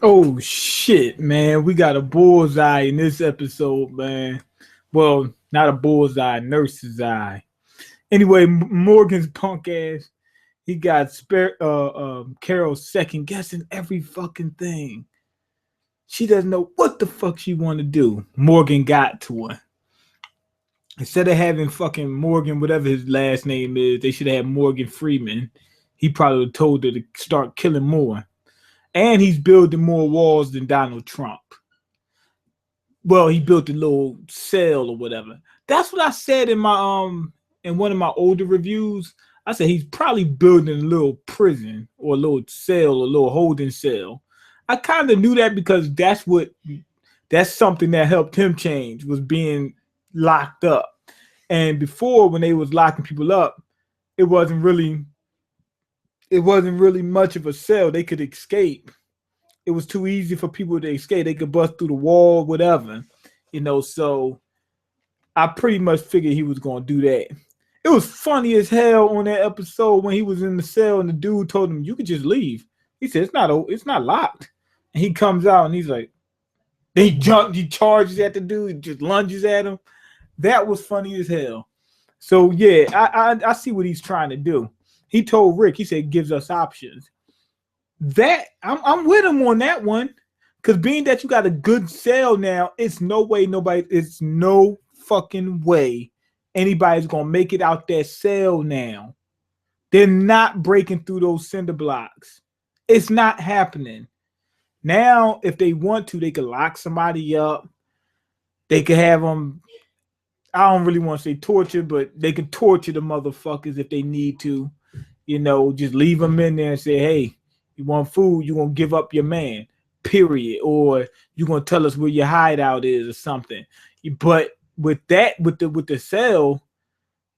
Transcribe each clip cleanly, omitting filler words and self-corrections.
Oh shit, man. We got a bullseye in this episode, man. Well, not a bullseye, nurse's eye. Anyway, Morgan's punk ass, he got Carol second guessing every fucking thing. She doesn't know what the fuck she want to do. Morgan got to her. Instead of having fucking Morgan, whatever his last name is, they should have Morgan Freeman. He probably told her to start killing more. And he's building more walls than Donald Trump. Well, he built a little cell or whatever. That's what I said in one of my older reviews. I said he's probably building a little prison or a little cell, a little holding cell. I kind of knew that because that's something that helped him change, was being locked up. And before, when they was locking people up, it wasn't really much of a cell. They could escape. It was too easy for people to escape. They could bust through the wall, whatever, So I pretty much figured he was gonna do that. It was funny as hell on that episode when he was in the cell and the dude told him, "You could just leave." He said, "It's not locked." And he comes out and he's like, he charges at the dude, just lunges at him. That was funny as hell. So yeah, I see what he's trying to do. He told Rick, he said, gives us options. That I'm with him on that one, because being that you got a good sale now, it's no fucking way anybody's gonna make it out that cell now. They're not breaking through those cinder blocks. It's not happening. Now, if they want to, they could lock somebody up. They could have them. I don't really want to say torture, but they could torture the motherfuckers if they need to. Just leave them in there and say, "Hey, you want food? You gonna give up your man, period, or you gonna tell us where your hideout is or something." But with the cell,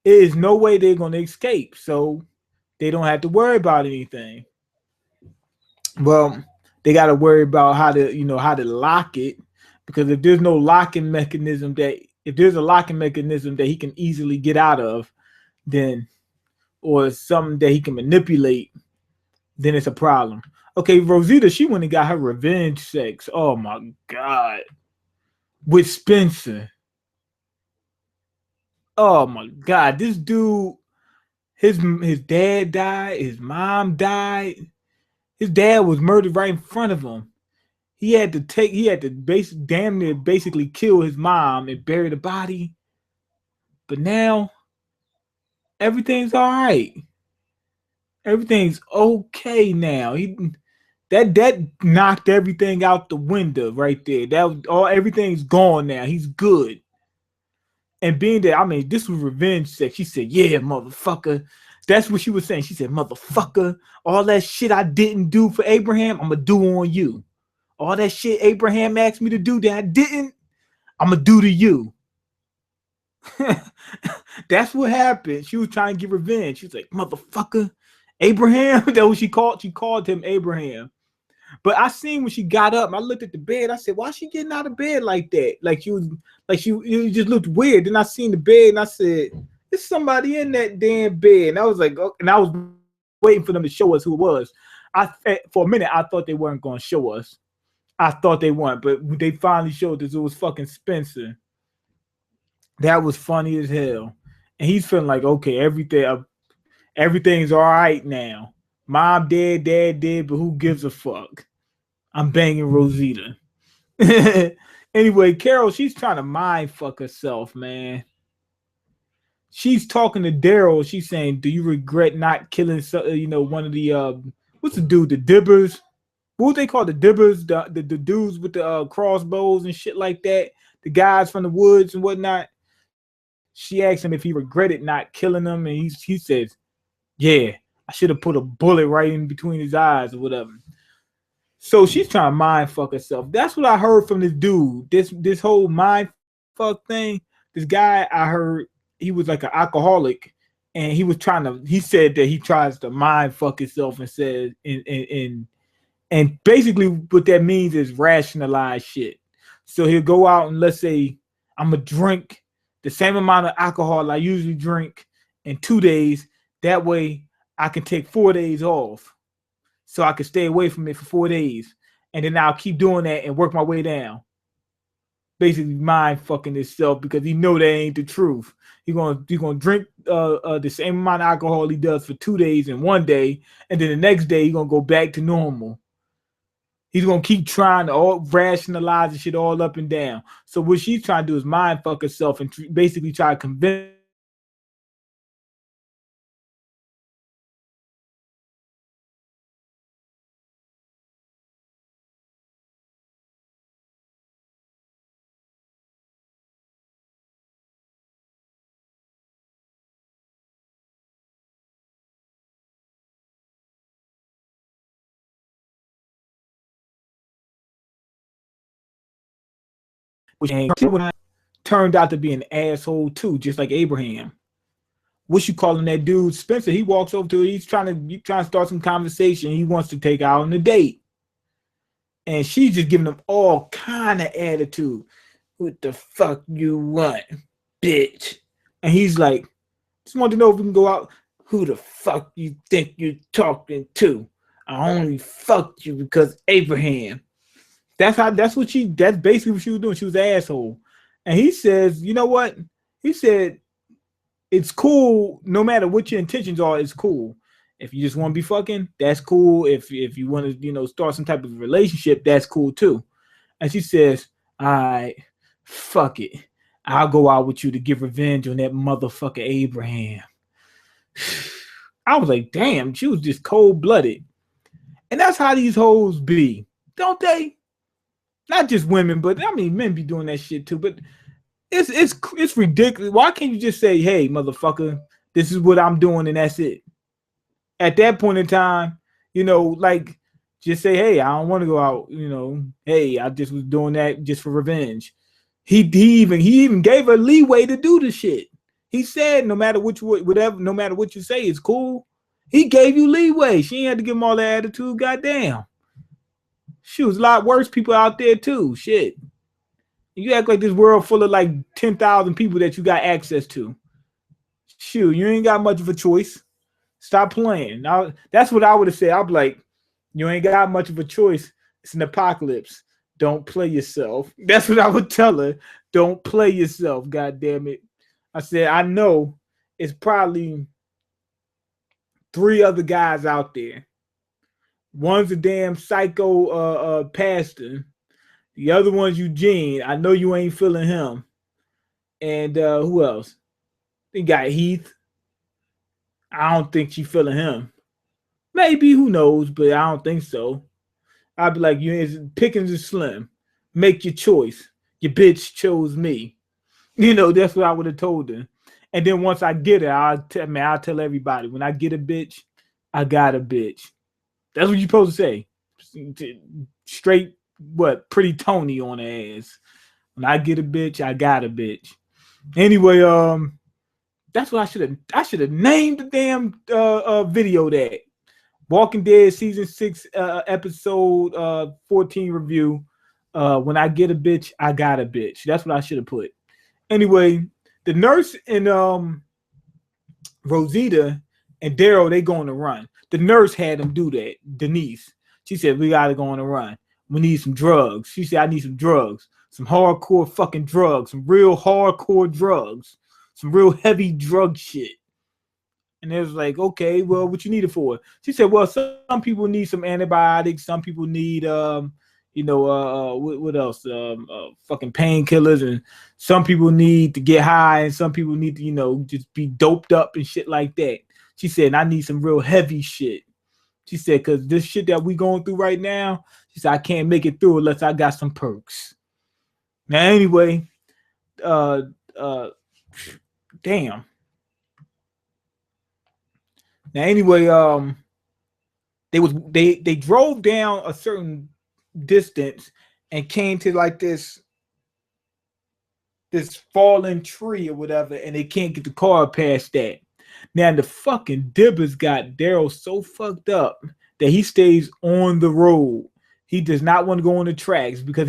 there is no way they're gonna escape, so they don't have to worry about anything. Well, they got to worry about how to lock it, because if there's a locking mechanism that he can easily get out of, then, or something that he can manipulate, then it's a problem. Okay, Rosita, she went and got her revenge sex. Oh my god, with Spencer. Oh my god, this dude, his dad died, his mom died, his dad was murdered right in front of him. He had to damn near basically kill his mom and bury the body. But now everything's all right. Everything's okay now. That knocked everything out the window right there. That was all. Everything's gone now. He's good. And being that, this was revenge sex. She said, "Yeah, motherfucker." That's what she was saying. She said, "Motherfucker, all that shit I didn't do for Abraham, I'm gonna do on you. All that shit Abraham asked me to do that I didn't, I'm gonna do to you." That's what happened. She was trying to get revenge. She's like, "Motherfucker, Abraham." That was she called him Abraham. But I seen when she got up, I looked at the bed. I said, "Why is she getting out of bed like that? It just looked weird." Then I seen the bed and I said, "There's somebody in that damn bed." And I was like, oh, and I was waiting for them to show us who it was. For a minute, I thought they weren't going to show us. I thought they weren't, but they finally showed us it was fucking Spencer. That was funny as hell. And he's feeling like, okay, everything's all right now. Mom dead, dad dead, but who gives a fuck? I'm banging Rosita. Anyway, Carol, she's trying to mind fuck herself, man. She's talking to Daryl. She's saying, "Do you regret not killing, one of the what's the dude, the Dibbers? What would they call the Dibbers? The dudes with the crossbows and shit like that. The guys from the woods and whatnot." She asked him if he regretted not killing them, and he says, "Yeah, I should have put a bullet right in between his eyes or whatever." So she's trying to mind fuck herself. That's what I heard from this dude. This whole mind fuck thing. This guy, I heard he was like an alcoholic, and he said that he tries to mind fuck himself and says and basically what that means is rationalize shit. So he'll go out and, let's say, I'm gonna drink the same amount of alcohol I usually drink in 2 days. That way I can take 4 days off, so I can stay away from it for 4 days. and then I'll keep doing that and work my way down. Basically, mind fucking himself because he know that ain't the truth. He gonna drink the same amount of alcohol he does for 2 days and 1 day, and then the next day he gonna go back to normal. He's gonna keep trying to all rationalize the shit all up and down. So what she's trying to do is mind fuck herself and basically try to convince. Which turned out to be an asshole too, just like Abraham. What you calling that dude Spencer? He walks over to her. He's trying to start some conversation. He wants to take her out on a date, and she's just giving him all kind of attitude. What the fuck you want, bitch? And he's like, just want to know if we can go out. Who the fuck you think you're talking to? I only fucked you because Abraham. That's basically what she was doing. She was an asshole. And he says, you know what? He said, it's cool no matter what your intentions are, it's cool. If you just want to be fucking, that's cool. If you want to, start some type of relationship, that's cool too. And she says, all right, fuck it. I'll go out with you to get revenge on that motherfucker Abraham. I was like, damn, she was just cold-blooded. And that's how these hoes be, don't they? Not just women, but I mean, men be doing that shit too. But it's ridiculous. Why can't you just say, hey, motherfucker, this is what I'm doing and that's it? At that point in time, like just say, hey, I don't want to go out. Hey, I just was doing that just for revenge. He even gave her leeway to do the shit. He said, no matter what you say, it's cool. He gave you leeway. She ain't had to give him all that attitude. Goddamn. She was a lot worse people out there too. Shit. You act like this world full of like 10,000 people that you got access to. Shoot, you ain't got much of a choice. Stop playing. Now, that's what I would have said. I'd be like, you ain't got much of a choice. It's an apocalypse. Don't play yourself. That's what I would tell her. Don't play yourself, God damn it. I said, I know it's probably 3 other guys out there. One's a damn psycho pastor. The other one's Eugene. I know you ain't feeling him. And who else? They got Heath. I don't think she feeling him. Maybe, who knows, but I don't think so. I'd be like, pickings is slim. Make your choice. Your bitch chose me. That's what I would have told her. And then once I get her, I'll tell everybody, when I get a bitch, I got a bitch. That's what you're supposed to say. Straight, pretty Tony on the ass. When I get a bitch, I got a bitch. Anyway, that's what I should have named the damn video that. Walking Dead season 6 episode 14 review. When I get a bitch, I got a bitch. That's what I should have put. Anyway, the nurse and Rosita and Daryl, they go on a run. The nurse had them do that. Denise. She said, we got to go on a run. We need some drugs. She said, I need some drugs. Some hardcore fucking drugs. Some real hardcore drugs. Some real heavy drug shit. And it was like, okay, well, what you need it for? She said, well, some people need some antibiotics. Some people need, what else? Fucking painkillers. And some people need to get high. And some people need to, just be doped up and shit like that. She said, I need some real heavy shit. She said, because this shit that we going through right now, she said, I can't make it through unless I got some perks. Now, anyway, damn. Now, anyway, they drove down a certain distance and came to like this fallen tree or whatever, and they can't get the car past that. Now, the fucking dibbers got Daryl so fucked up that he stays on the road. He does not want to go on the tracks because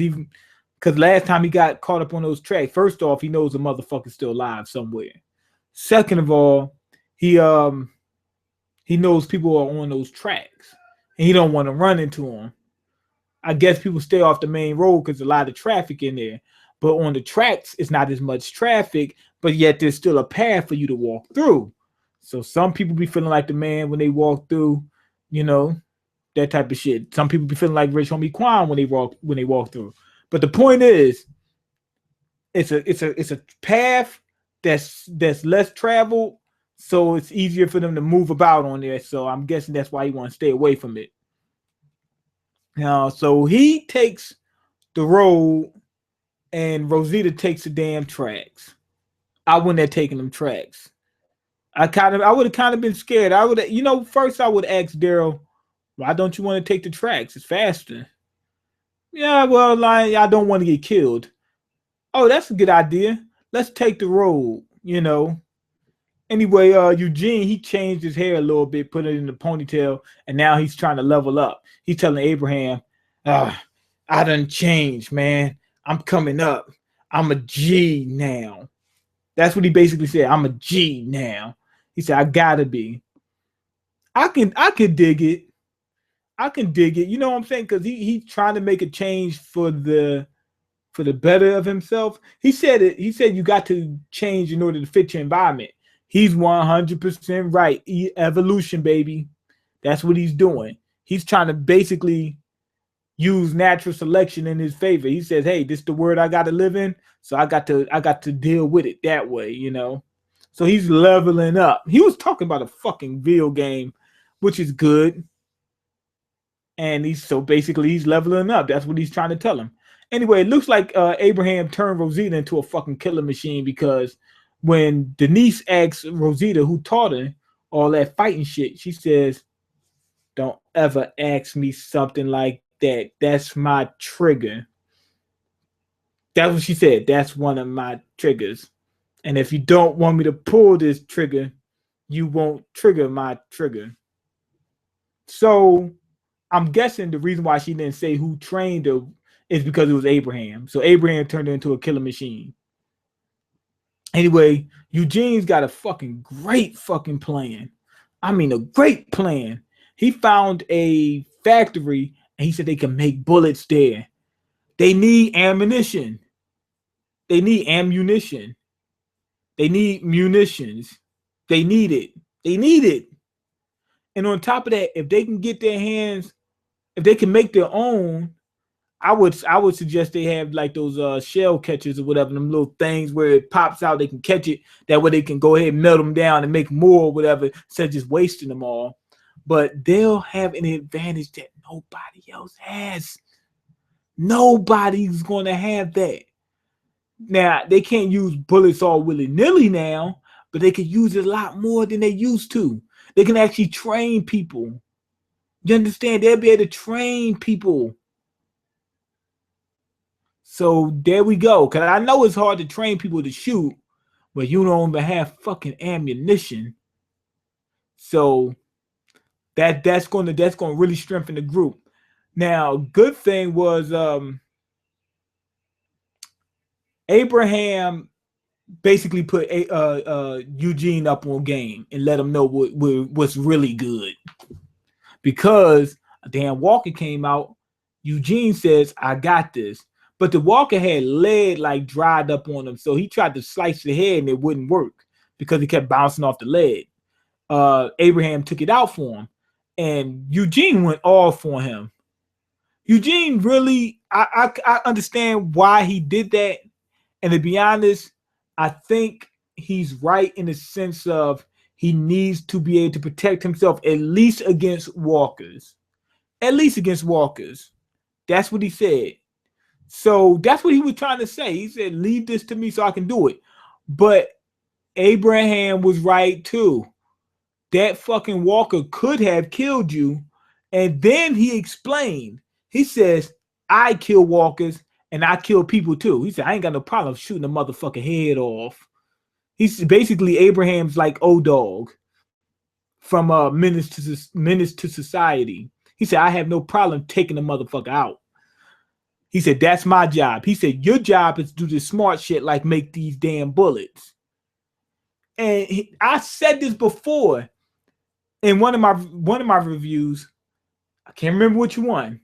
last time he got caught up on those tracks, first off, he knows the motherfucker's still alive somewhere. Second of all, he knows people are on those tracks and he don't want to run into them. I guess people stay off the main road because a lot of traffic in there. But on the tracks, it's not as much traffic, but yet there's still a path for you to walk through. So some people be feeling like the man when they walk through, you know, that type of shit. Some people be feeling like Rich Homie Quan when they walk through. But the point is, it's a path that's less traveled, so it's easier for them to move about on there. So I'm guessing that's why he wants to stay away from it. Now, so he takes the road, and Rosita takes the damn tracks. I wouldn't have taken them tracks. I would have kind of been scared. I would, first I would ask Daryl, why don't you want to take the tracks? It's faster. Yeah, well, I don't want to get killed. Oh, that's a good idea. Let's take the road, Anyway, Eugene, he changed his hair a little bit, put it in the ponytail, and now he's trying to level up. He's telling Abraham, I done changed, man. I'm coming up. I'm a G now. That's what he basically said. I'm a G now. He said, I gotta be. I can dig it. I can dig it. You know what I'm saying? Because he's trying to make a change for the better of himself. He said you got to change in order to fit your environment. He's 100% right. Evolution, baby. That's what he's doing. He's trying to basically use natural selection in his favor. He says, hey, this is the world I got to live in, so I got to deal with it that way, So he's leveling up. He was talking about a fucking video game, which is good. And he's leveling up. That's what he's trying to tell him. Anyway, it looks like Abraham turned Rosita into a fucking killer machine, because when Denise asks Rosita who taught her all that fighting shit, she says, don't ever ask me something like that. That's my trigger. That's what she said. That's one of my triggers. And if you don't want me to pull this trigger, you won't trigger my trigger. So I'm guessing the reason why she didn't say who trained her is because it was Abraham. So Abraham turned her into a killer machine. Anyway, Eugene's got a fucking great fucking plan. I mean, a great plan. He found a factory, and he said they can make bullets there. They need ammunition. They need ammunition. They need munitions. They need it. They need it. And on top of that, if they can get their hands, if they can make their own, I would suggest they have like those shell catchers or whatever, them little things where it pops out, they can catch it. That way they can go ahead and melt them down and make more or whatever, instead of just wasting them all. But they'll have an advantage that nobody else has. Nobody's going to have that. Now, they can't use bullets all willy-nilly now, but they can use it a lot more than they used to. They can actually train people. You understand? They'll be able to train people. So there we go. Because I know it's hard to train people to shoot, but you don't even have fucking ammunition. So that's going to really strengthen the group. Now, good thing was Abraham basically put Eugene up on game and let him know what's really good. Because a damn walker came out, Eugene says, I got this. But the walker had lead like dried up on him. So he tried to slice the head and it wouldn't work because he kept bouncing off the lead. Abraham took it out for him. And Eugene went all for him. Eugene really, I understand why he did that. And to be honest, I think he's right in the sense of he needs to be able to protect himself at least against walkers. At least against walkers. That's what he said. So that's what he was trying to say. He said, leave this to me so I can do it. But Abraham was right too. That fucking walker could have killed you. And then he explained. He says, I kill walkers and I kill people too. He said, I ain't got no problem shooting a motherfucking head off. He's basically Abraham's like O-Dog from Menace to Society. He said, I have no problem taking the motherfucker out. He said, that's my job. He said, your job is to do this smart shit like make these damn bullets. And I said this before in one of my reviews. I can't remember which one.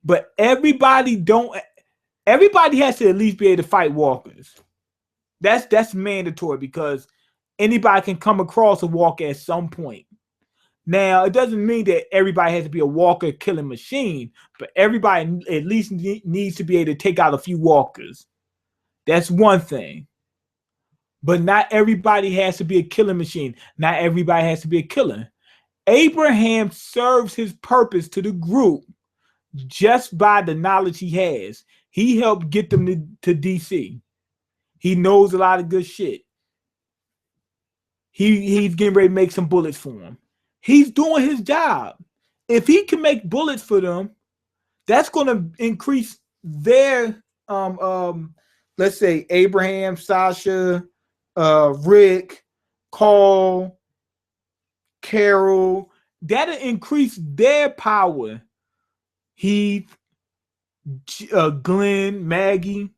But everybody has to at least be able to fight walkers. That's mandatory because anybody can come across a walker at some point. Now, it doesn't mean that everybody has to be a walker killing machine, but everybody at least needs to be able to take out a few walkers. That's one thing. But not everybody has to be a killing machine. Not everybody has to be a killer. Abraham serves his purpose to the group just by the knowledge he has. He helped get them to DC. He knows a lot of good shit. He's getting ready to make some bullets for him. He's doing his job. If he can make bullets for them, that's going to increase their let's say Abraham, Sasha, Rick, Carl, Carol. That'll increase their power. Heath, Glenn, Maggie.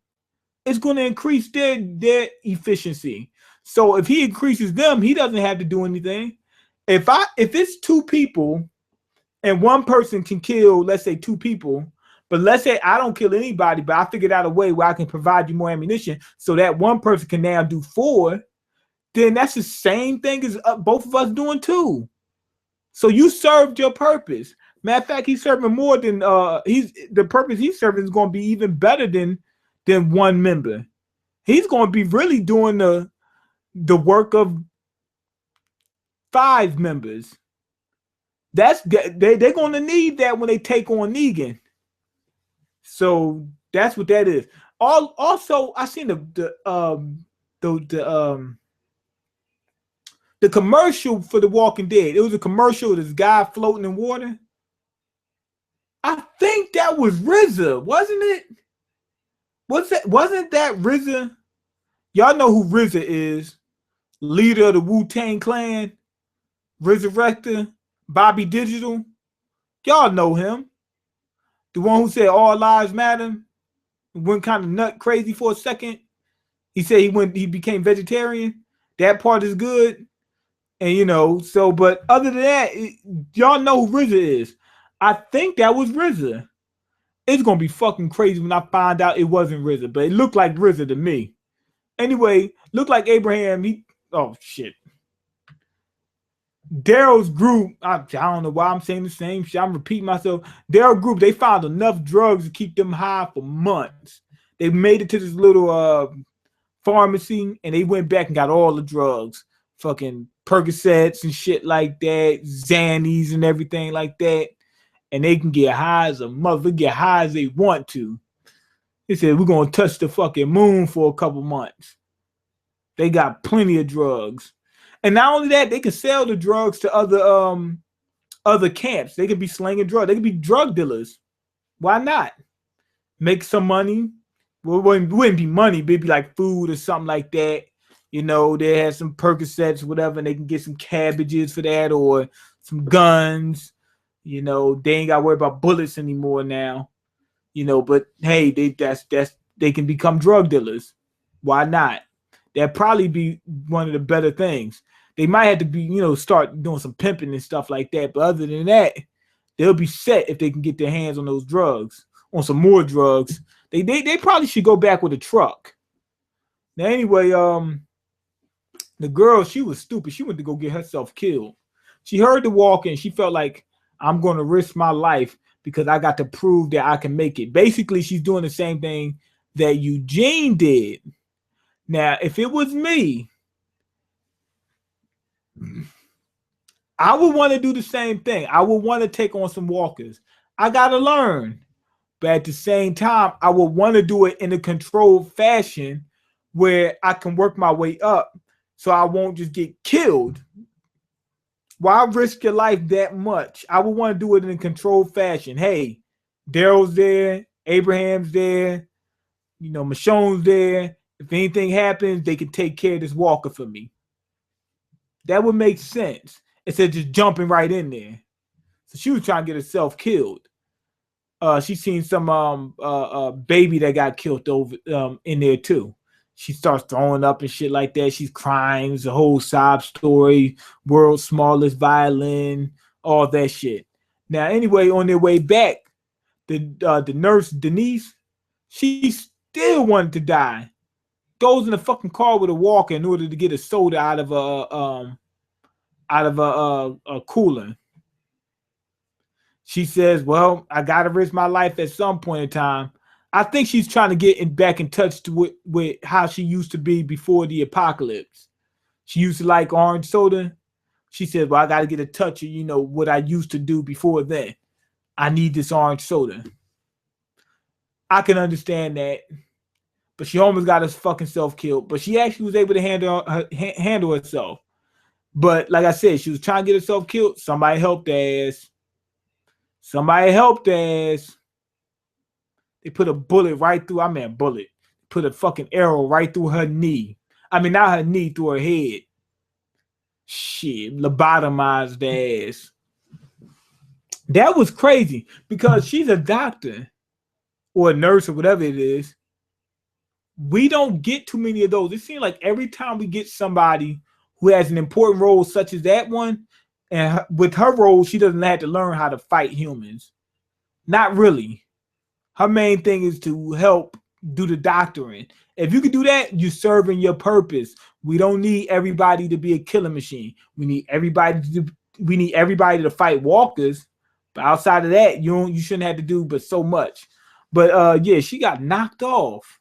It's going to increase their efficiency. So if he increases them, he doesn't have to do anything. If it's two people and one person can kill, let's say 2 people, but let's say I don't kill anybody, but I figured out a way where I can provide you more ammunition so that one person can now do 4, then that's the same thing as both of us doing 2. So you served your purpose. Matter of fact, he's serving more than the purpose he's serving is going to be even better than one member. He's going to be really doing the work of 5 members. They're going to need that when they take on Negan. So that's what that is. Also, I seen the commercial for The Walking Dead. It was a commercial of this guy floating in water. I think that was RZA, wasn't it? Wasn't that RZA? Y'all know who RZA is. Leader of the Wu-Tang Clan. Resurrector. Bobby Digital. Y'all know him. The one who said all lives matter. Went kind of nut crazy for a second. He said he became vegetarian. That part is good. And but other than that, y'all know who RZA is. I think that was RZA. It's gonna be fucking crazy when I find out it wasn't RZA, but it looked like RZA to me. Anyway, looked like Abraham. Oh shit. Daryl's group, I don't know why I'm saying the same shit. I'm repeating myself. Daryl's group, they found enough drugs to keep them high for months. They made it to this little pharmacy and they went back and got all the drugs. Fucking Percocets and shit like that, Xannies and everything like that. And they can get high as a mother, get high as they want to. They said, we're going to touch the fucking moon for a couple months. They got plenty of drugs. And not only that, they can sell the drugs to other camps. They could be slinging drugs. They could be drug dealers. Why not? Make some money. Well, it wouldn't be money, but it'd be like food or something like that. They have some Percocets, whatever, and they can get some cabbages for that or some guns. They ain't got to worry about bullets anymore now. But hey, they can become drug dealers. Why not? That'd probably be one of the better things. They might have to be, start doing some pimping and stuff like that. But other than that, they'll be set if they can get their hands on those drugs, on some more drugs. They probably should go back with a truck. Now, anyway, the girl, she was stupid. She went to go get herself killed. She heard the walk and she felt like, I'm going to risk my life because I got to prove that I can make it. Basically, she's doing the same thing that Eugene did. Now, if it was me, I would want to do the same thing. I would want to take on some walkers. I got to learn. But at the same time, I would want to do it in a controlled fashion where I can work my way up so I won't just get killed. Why risk your life that much? I would want to do it in a controlled fashion. Hey, Daryl's there. Abraham's there. Michonne's there. If anything happens, they can take care of this walker for me. That would make sense instead of just jumping right in there. So she was trying to get herself killed. She seen some baby that got killed over in there too. She starts throwing up and shit like that. She's crying. It's a whole sob story. World's smallest violin. All that shit. Now, anyway, on their way back, the nurse Denise, she still wanted to die. Goes in the fucking car with a walker in order to get a soda out of a cooler. She says, "Well, I gotta risk my life at some point in time." I think she's trying to get back in touch with how she used to be before the apocalypse. She used to like orange soda. She said, "Well, I got to get a touch of, what I used to do before then. I need this orange soda." I can understand that. But she almost got her fucking self killed. But she actually was able to handle herself. But like I said, she was trying to get herself killed. Somebody helped her ass. Somebody helped her ass. They put a bullet right through, bullet. Put a fucking arrow right through her knee. I mean, not her knee, through her head. Shit, lobotomized the ass. That was crazy because she's a doctor or a nurse or whatever it is. We don't get too many of those. It seems like every time we get somebody who has an important role such as that one, and with her role, she doesn't have to learn how to fight humans. Not really. Her main thing is to help do the doctoring. If you can do that, you're serving your purpose. We don't need everybody to be a killing machine. We need everybody to fight walkers. But outside of that, you shouldn't have to do but so much. But yeah, she got knocked off.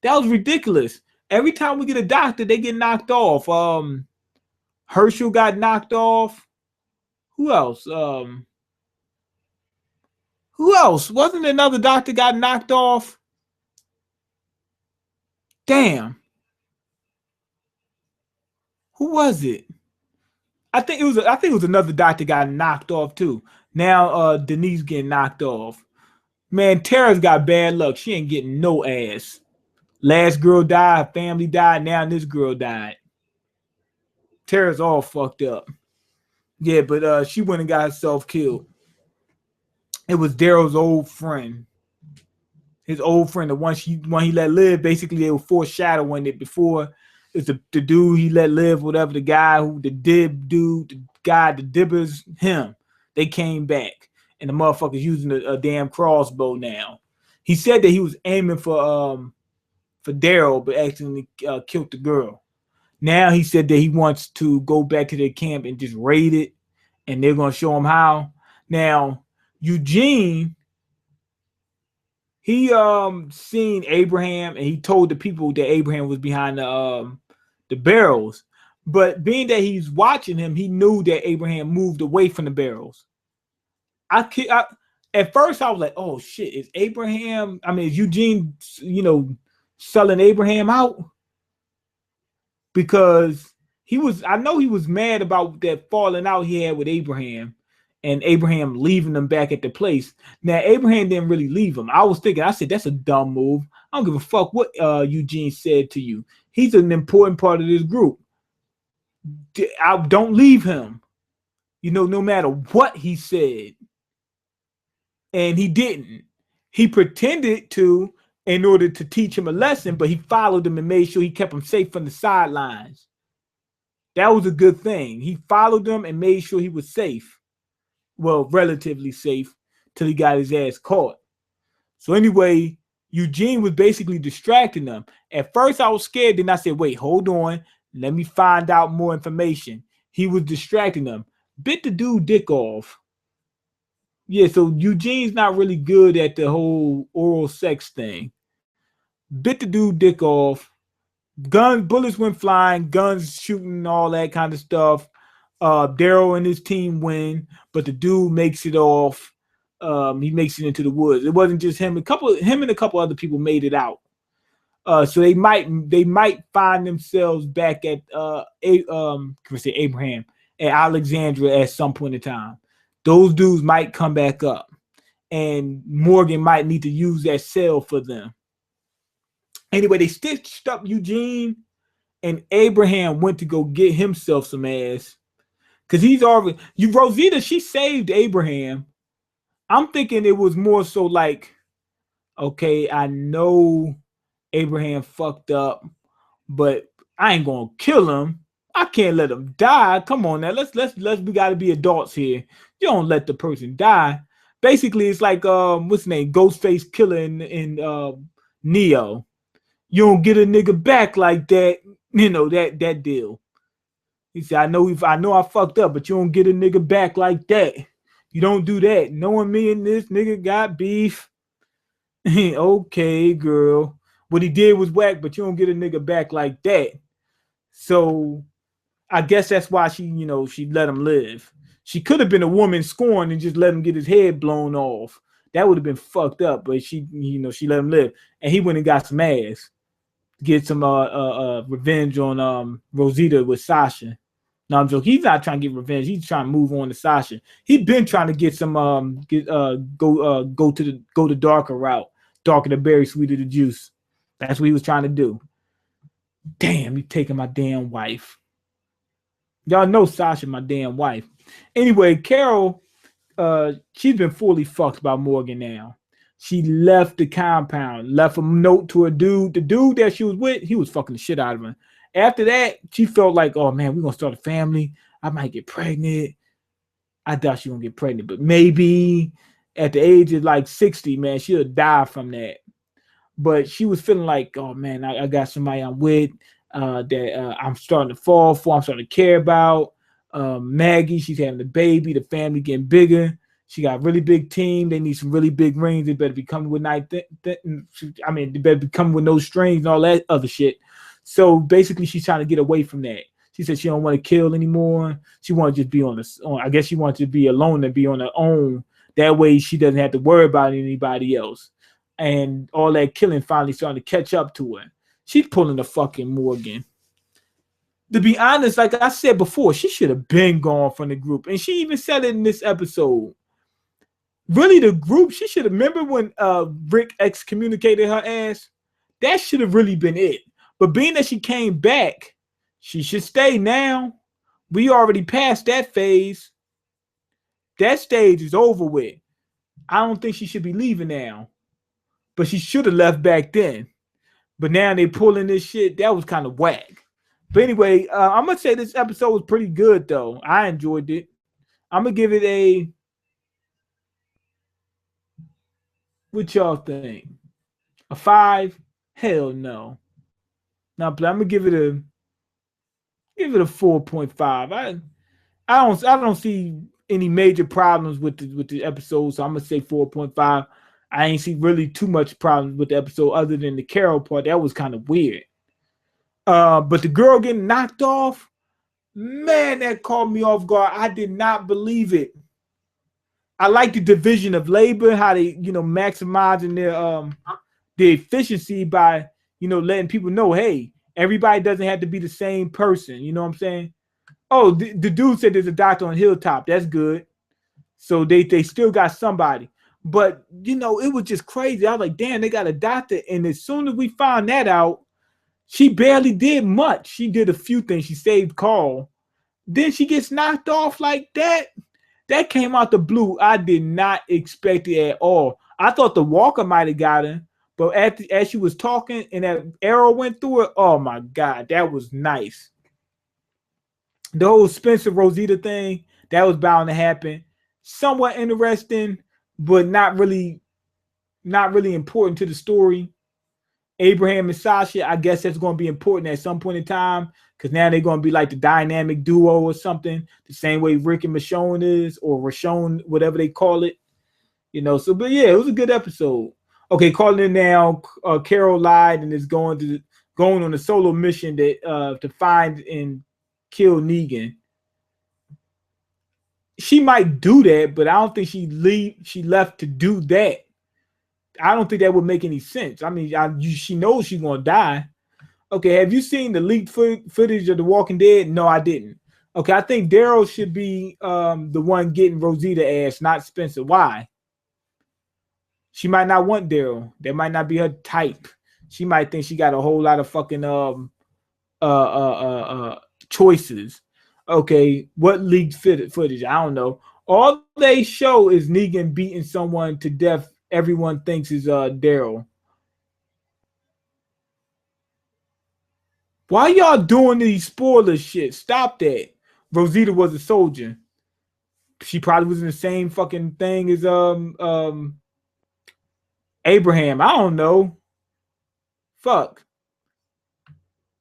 That was ridiculous. Every time we get a doctor, they get knocked off. Herschel got knocked off. Who else? Who else? Wasn't another doctor got knocked off? Damn. Who was it? I think it was another doctor got knocked off too. Now Denise getting knocked off. Man, Tara's got bad luck. She ain't getting no ass. Last girl died, her family died, now this girl died. Tara's all fucked up. Yeah, but she went and got herself killed. It was Daryl's old friend. His old friend, the one he let live. Basically, they were foreshadowing it before. It's the dude he let live, whatever, the guy who the dibbers, him. They came back. And the motherfucker's using a damn crossbow now. He said that he was aiming for Daryl, but accidentally killed the girl. Now he said that he wants to go back to their camp and just raid it, and they're gonna show him how. Now, Eugene, he seen Abraham, and he told the people that Abraham was behind the barrels. But being that he's watching him, he knew that Abraham moved away from the barrels. At first I was like, oh shit, is Eugene, selling Abraham out? Because I know he was mad about that falling out he had with Abraham and Abraham leaving them back at the place. Now, Abraham didn't really leave him. I said, that's a dumb move. I don't give a fuck what Eugene said to you. He's an important part of this group. I don't leave him, no matter what he said. And he didn't. He pretended to in order to teach him a lesson, but he followed him and made sure he kept him safe from the sidelines. That was a good thing. He followed them and made sure he was safe. Well, relatively safe till he got his ass caught. So anyway, Eugene was basically distracting them. At first I was scared. Then I said, wait, hold on. Let me find out more information. He was distracting them. Bit the dude dick off. Yeah, so Eugene's not really good at the whole oral sex thing. Bit the dude dick off. Bullets went flying, guns shooting, all that kind of stuff. Daryl and his team win, but the dude makes it off. He makes it into the woods. It wasn't just him. Him and a couple other people made it out. So they might find themselves back at Abraham at Alexandria at some point in time. Those dudes might come back up, and Morgan might need to use that cell for them. Anyway, they stitched up Eugene, and Abraham went to go get himself some ass. Because Rosita, she saved Abraham. I'm thinking it was more so like, okay, I know Abraham fucked up, but I ain't gonna kill him. I can't let him die. Come on now, let's we gotta be adults here. You don't let the person die. Basically, it's like what's his name, Ghostface Killer in Neo. You don't get a nigga back like that, that deal. He said, I know I fucked up, but you don't get a nigga back like that. You don't do that. Knowing me and this nigga got beef. Okay, girl. What he did was whack, but you don't get a nigga back like that. So I guess that's why she let him live. She could have been a woman scorned and just let him get his head blown off. That would have been fucked up, but she let him live. And he went and got some ass. Get some revenge on Rosita with Sasha. No, I'm joking. He's not trying to get revenge. He's trying to move on to Sasha. He's been trying to get some go the darker route. Darker the berry, sweeter the juice. That's what he was trying to do. Damn, you taking my damn wife. Y'all know Sasha, my damn wife. Anyway, Carol, she's been fully fucked by Morgan now. She left the compound, left a note to a dude. The dude that she was with, he was fucking the shit out of her. After that, she felt like, oh man, we're gonna start a family. I might get pregnant. I doubt she's gonna get pregnant, but maybe at the age of like 60, man, she'll die from that. But she was feeling like, oh man, I got somebody I'm with that I'm starting to fall for, I'm starting to care about. Maggie, she's having a baby, the family getting bigger. She got a really big team. They need some really big rings. They better be coming with they better be coming with no strings and all that other shit. So basically, she's trying to get away from that. She said she don't want to kill anymore. She wants to just be I guess she wants to be alone and be on her own. That way, she doesn't have to worry about anybody else. And all that killing finally starting to catch up to her. She's pulling the fucking Morgan. To be honest, like I said before, she should have been gone from the group. And she even said it in this episode. Really, the group, she should have, remember when Rick excommunicated her ass? That should have really been it. But being that she came back, she should stay now. We already passed that phase. That stage is over with. I don't think she should be leaving now. But she should have left back then. But now they pulling this shit. That was kind of whack. But anyway, I'm going to say this episode was pretty good, though. I enjoyed it. I'm going to give it what y'all think? A 5? Hell no. Now, I'm going to give it a 4.5. I don't see any major problems with the episode, so I'm going to say 4.5. I ain't see really too much problems with the episode other than the Carol part. That was kind of weird. But the girl getting knocked off, man, that caught me off guard. I did not believe it. I like the division of labor, how they, maximizing their efficiency by, letting people know, hey, everybody doesn't have to be the same person. You know what I'm saying? Oh, the dude said there's a doctor on Hilltop. That's good. So they still got somebody. But, it was just crazy. I was like, damn, they got a doctor. And as soon as we found that out, she barely did much. She did a few things. She saved Carl. Then she gets knocked off like that. That came out the blue. I did not expect it at all. I thought the walker might have got her. But as she was talking and that arrow went through her, oh, my God, that was nice. The whole Spencer Rosita thing, that was bound to happen. Somewhat interesting, but not really important to the story. Abraham and Sasha, I guess that's going to be important at some point in time because now they're going to be like the dynamic duo or something, the same way Rick and Michonne is, or Rashon, whatever they call it. So, but yeah, it was a good episode. Okay, calling in now, Carol lied and is going on a solo mission to find and kill Negan. She might do that, but I don't think she left to do that. I don't think that would make any sense. I mean, she knows she's going to die. Okay, have you seen the leaked footage of The Walking Dead? No, I didn't. Okay, I think Daryl should be the one getting Rosita ass, not Spencer. Why? She might not want Daryl. That might not be her type. She might think she got a whole lot of fucking choices. Okay, what leaked footage? I don't know. All they show is Negan beating someone to death. Everyone thinks is Daryl. Why y'all doing these spoiler shit? Stop that. Rosita was a soldier. She probably was in the same fucking thing as Abraham. I don't know. Fuck.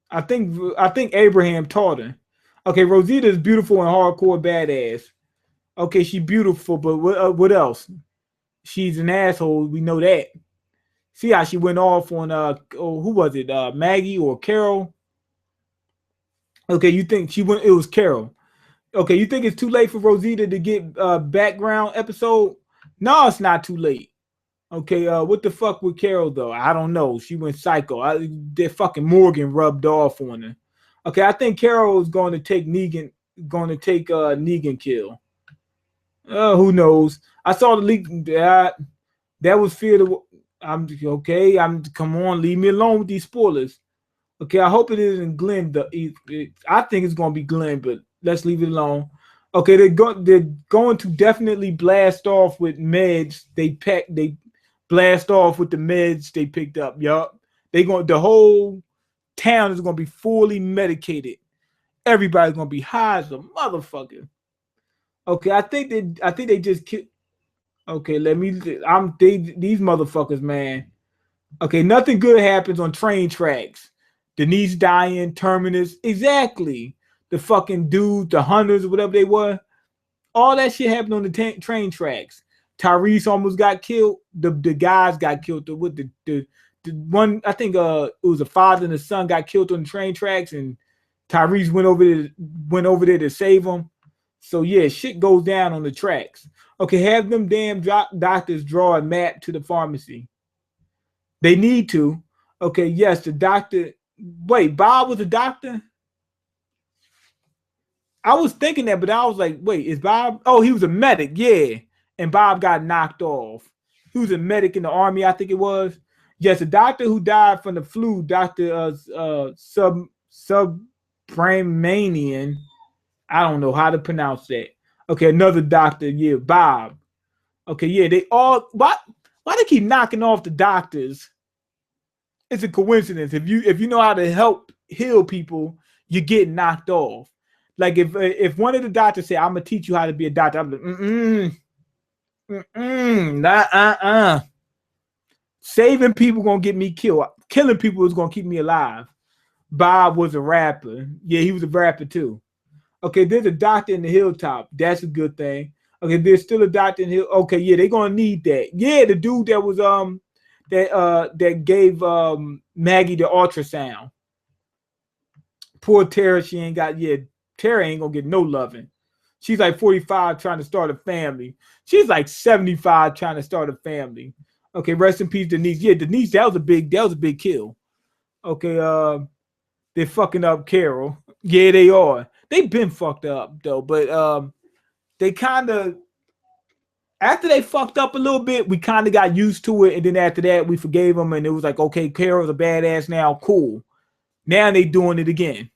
I think Abraham taught her. Okay, Rosita is beautiful and hardcore badass. Okay, she's beautiful, but what else? She's an asshole. We know that. See how she went off on who was it? Maggie or Carol? Okay, you think she went? It was Carol. Okay, you think it's too late for Rosita to get background episode? No, it's not too late. Okay, what the fuck with Carol though? I don't know. She went psycho. That fucking Morgan rubbed off on her. Okay, I think Carol is going to take Negan. Going to take Negan kill. Who knows? I saw the leak. That was fear. I'm okay. Come on. Leave me alone with these spoilers. Okay, I hope it isn't Glenn. I think it's going to be Glenn, but let's leave it alone. Okay, they're going to definitely blast off with meds. They blast off with the meds they picked up. Yup. The whole town is gonna be fully medicated. Everybody's gonna be high as a motherfucker. Okay, I think they just killed. Okay, these motherfuckers, man. Okay, nothing good happens on train tracks. Denise dying, Terminus, exactly. The fucking dude, the hunters, whatever they were. All that shit happened on the train tracks. Tyrese almost got killed. The guys got killed. With the one, I think it was a father and a son got killed on the train tracks, and Tyrese went over there to save them. So yeah, shit goes down on the tracks. Okay, have them damn doctors draw a map to the pharmacy. They need to. Okay, yes, the doctor. Wait, Bob was a doctor? I was thinking that, but I was like, wait, is Bob? Oh, he was a medic, yeah. And Bob got knocked off. He was a medic in the army, I think it was. Yes, a doctor who died from the flu, Dr. Subramanian. I don't know how to pronounce that. Okay, another doctor, yeah, Bob. Okay, yeah, they all why they keep knocking off the doctors? It's a coincidence. If you know how to help heal people, you get knocked off. Like if one of the doctors say, "I'm gonna teach you how to be a doctor," I'm like, saving people gonna get me killed. Killing people is gonna keep me alive. Bob was a rapper. Yeah, he was a rapper too. Okay, there's a doctor in the hilltop. That's a good thing. Okay, there's still a doctor in the hill. Okay, yeah, they're gonna need that. Yeah, the dude that was that gave Maggie the ultrasound. Poor Tara, she ain't got Tara ain't gonna get no loving. She's like 45 trying to start a family. She's like 75 trying to start a family. Okay, rest in peace, Denise. Yeah, Denise, that was a big kill. Okay, they're fucking up Carol. Yeah, they are. They've been fucked up though, but they kind of after they fucked up a little bit, we kind of got used to it, and then after that, we forgave them, and it was like, okay, Carol's a badass now, cool. Now they doing it again.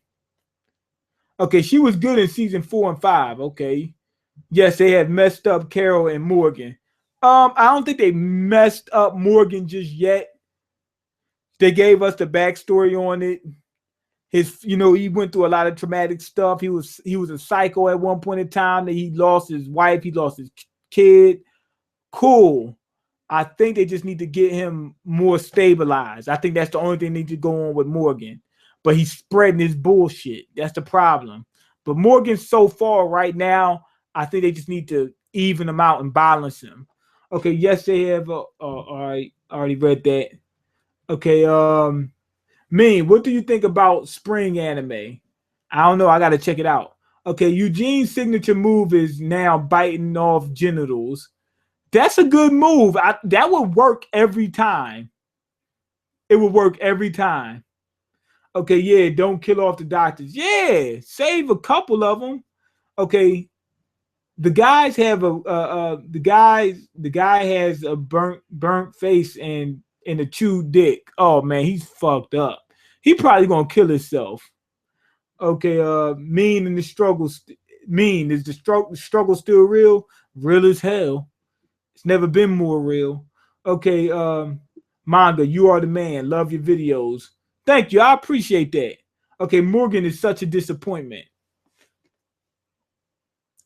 Okay, she was good in season 4 and 5. Okay, yes, they had messed up Carol and Morgan. I don't think they messed up Morgan just yet. They gave us the backstory on it. He went through a lot of traumatic stuff. He was a psycho at one point in time. That he lost his wife, he lost his kid. Cool. I think they just need to get him more stabilized. I think that's the only thing they need to go on with Morgan. But he's spreading his bullshit. That's the problem. But Morgan, so far right now, I think they just need to even him out and balance him. Okay, yes, they have. All right, I already read that. Okay, Mean, what do you think about spring anime? I don't know. I got to check it out. Okay, Eugene's signature move is now biting off genitals. That's a good move. That would work every time. It would work every time. Okay, yeah, don't kill off the doctors. Yeah, save a couple of them. Okay, the guys have the guy has a burnt face and a chewed dick. Oh man, he's fucked up. He probably gonna kill himself. Okay, Mean in the struggle. Mean, is the struggle still real? Real as hell. It's never been more real. Okay, Manga, you are the man. Love your videos. Thank you. I appreciate that. Okay, Morgan is such a disappointment.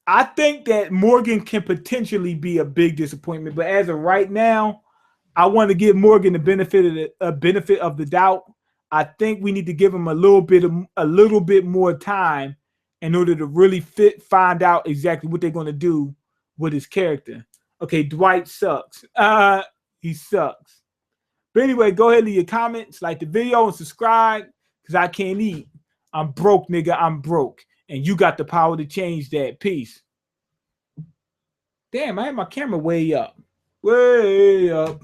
I think that Morgan can potentially be a big disappointment, but as of right now, I want to give Morgan the benefit of the doubt. I think we need to give him a little bit more time in order to really find out exactly what they're going to do with his character. Okay, Dwight sucks. He sucks. But anyway, go ahead and leave your comments, like the video, and subscribe because I can't eat. I'm broke, nigga. I'm broke. And you got the power to change that. Peace. Damn, I had my camera way up. Way up.